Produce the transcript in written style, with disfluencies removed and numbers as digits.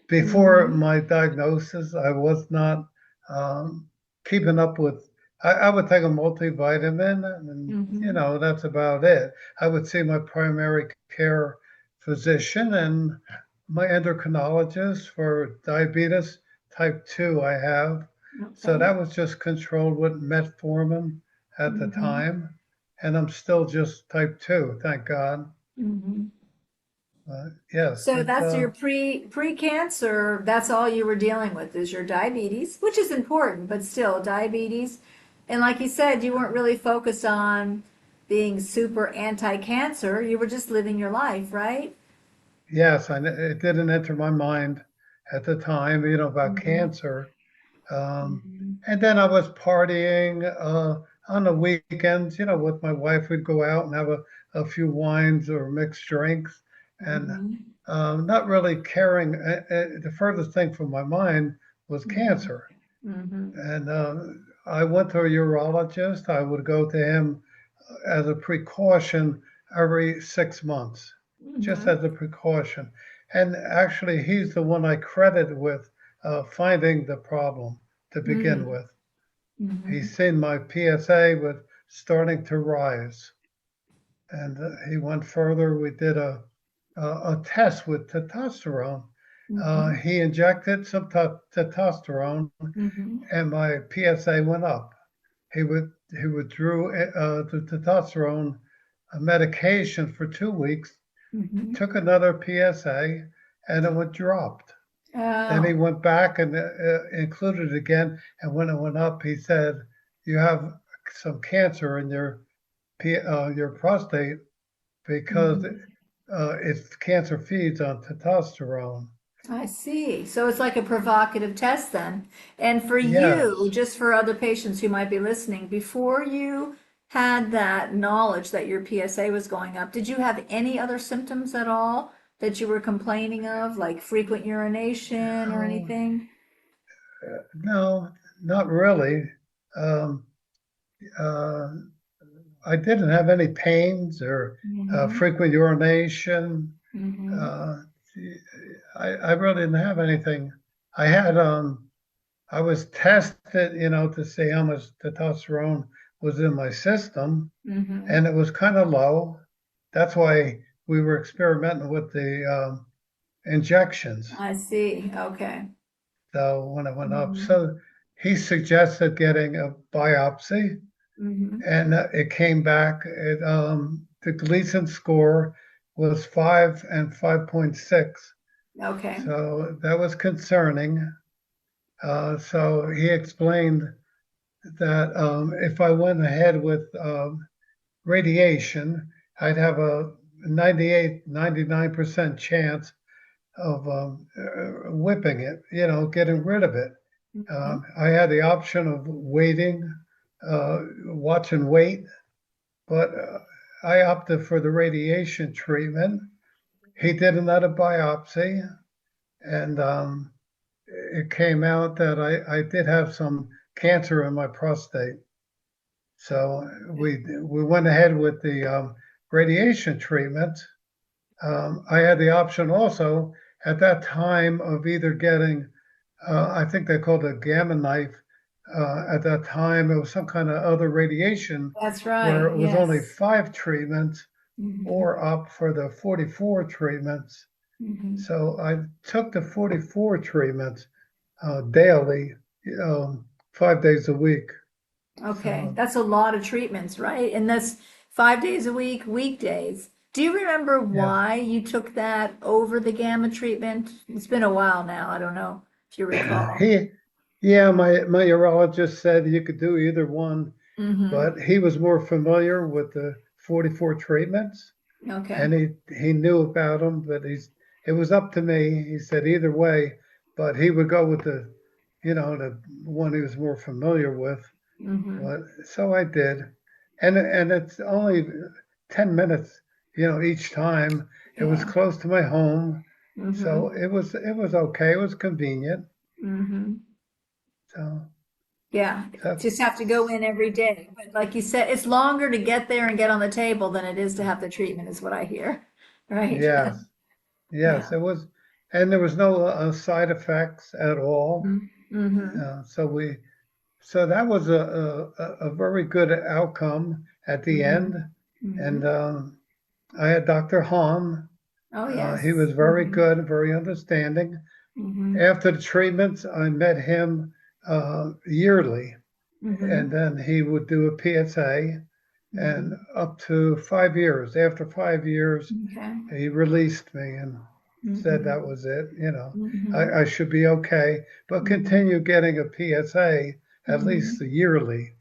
Before Mm-hmm. my diagnosis, I was not um, keeping up with. I would take a multivitamin, and Mm-hmm. that's about it. I would see my primary care physician and my endocrinologist for diabetes type 2 I have. So Okay. that was just controlled with metformin at the Mm-hmm. time, and I'm still just type 2, thank God. Mm-hmm. Yes, So that's your pre-cancer. That's all you were dealing with is your diabetes, which is important, but still diabetes. And like you said, you weren't really focused on being super anti-cancer. You were just living your life, right? yes, it didn't enter my mind at the time, about Mm-hmm. cancer. Um, Mm-hmm. and then I was partying on the weekends, with my wife. We'd go out and have a few wines or mixed drinks, and Mm-hmm. not really caring. The furthest thing from my mind was Mm-hmm. cancer. Mm-hmm. And I went to a urologist. I would go to him as a precaution every 6 months, just Mm-hmm. as a precaution. And actually, he's the one I credit with finding the problem to begin Mm-hmm. with. Mm-hmm. He's seen my PSA was starting to rise. And he went further. We did a test with testosterone. Mm-hmm. He injected some testosterone, Mm-hmm. and my PSA went up. He withdrew the testosterone medication for 2 weeks, Mm-hmm. took another PSA, and it went dropped. Then he Oh, went back and included it again, and when it went up, he said, "You have some cancer in your prostate because mm-hmm. it's cancer feeds on testosterone." I see. So it's like a provocative test then. And for you, Yes. just for other patients who might be listening, before you had that knowledge that your PSA was going up, did you have any other symptoms at all that you were complaining of, like frequent urination or Oh, anything? no, not really. Um, uh, I didn't have any pains or Mm-hmm. frequent urination. Mm-hmm. Uh, I really didn't have anything. I had I was tested, to see how much testosterone was in my system, Mm-hmm. and it was kind of low. That's why we were experimenting with the injections. I see. Okay. So when it went up, Mm-hmm. so he suggested getting a biopsy, Mm-hmm. and it came back. The Gleason score was 5 and 5.6, Okay. so that was concerning. So he explained that if I went ahead with radiation, I'd have a 98, 99% chance of whipping it, getting rid of it. Mm-hmm. I had the option of waiting, watch and wait, but I opted for the radiation treatment. He did another biopsy, and it came out that I did have some cancer in my prostate. So we went ahead with the radiation treatment. I had the option also at that time of either getting, I think they called it a gamma knife. At that time, it was some kind of other radiation That's where right. it was only Yes. 5 treatments Mm-hmm. or up for the 44 treatments. Mm-hmm. So I took the 44 treatments daily, 5 days a week. Okay, So that's a lot of treatments, right? And that's 5 days a week, weekdays. Do you remember yeah, why you took that over the gamma treatment? It's been a while now. I don't know if you recall. he, yeah, my urologist said you could do either one, Mm-hmm. but he was more familiar with the 44 treatments, Okay. and he knew about them. But it was up to me. He said either way, but he would go with the one he was more familiar with. Mm-hmm. But so I did, and it's only 10 minutes, each time. It was Yeah. close to my home, Mm-hmm. so it was okay. It was convenient. Mm-hmm. So Yeah. that's Just have to go in every day. But like you said, it's longer to get there and get on the table than it is to have the treatment, is what I hear. Right? yes, Yeah. yes. It was. and there was no side effects at all. Mm-hmm. So that was a very good outcome at the Mm-hmm. end. Mm-hmm. And I had Dr. Hahn. Oh, He yes. was very Mm-hmm. good, very understanding. Mm-hmm. After the treatments, I met him yearly, Mm-hmm. and then he would do a PSA, Mm-hmm. and up to 5 years. After 5 years, Okay. he released me and said Mm-hmm. that was it. Mm-hmm. I should be okay, but Mm-hmm. continue getting a PSA at Mm-hmm. least yearly.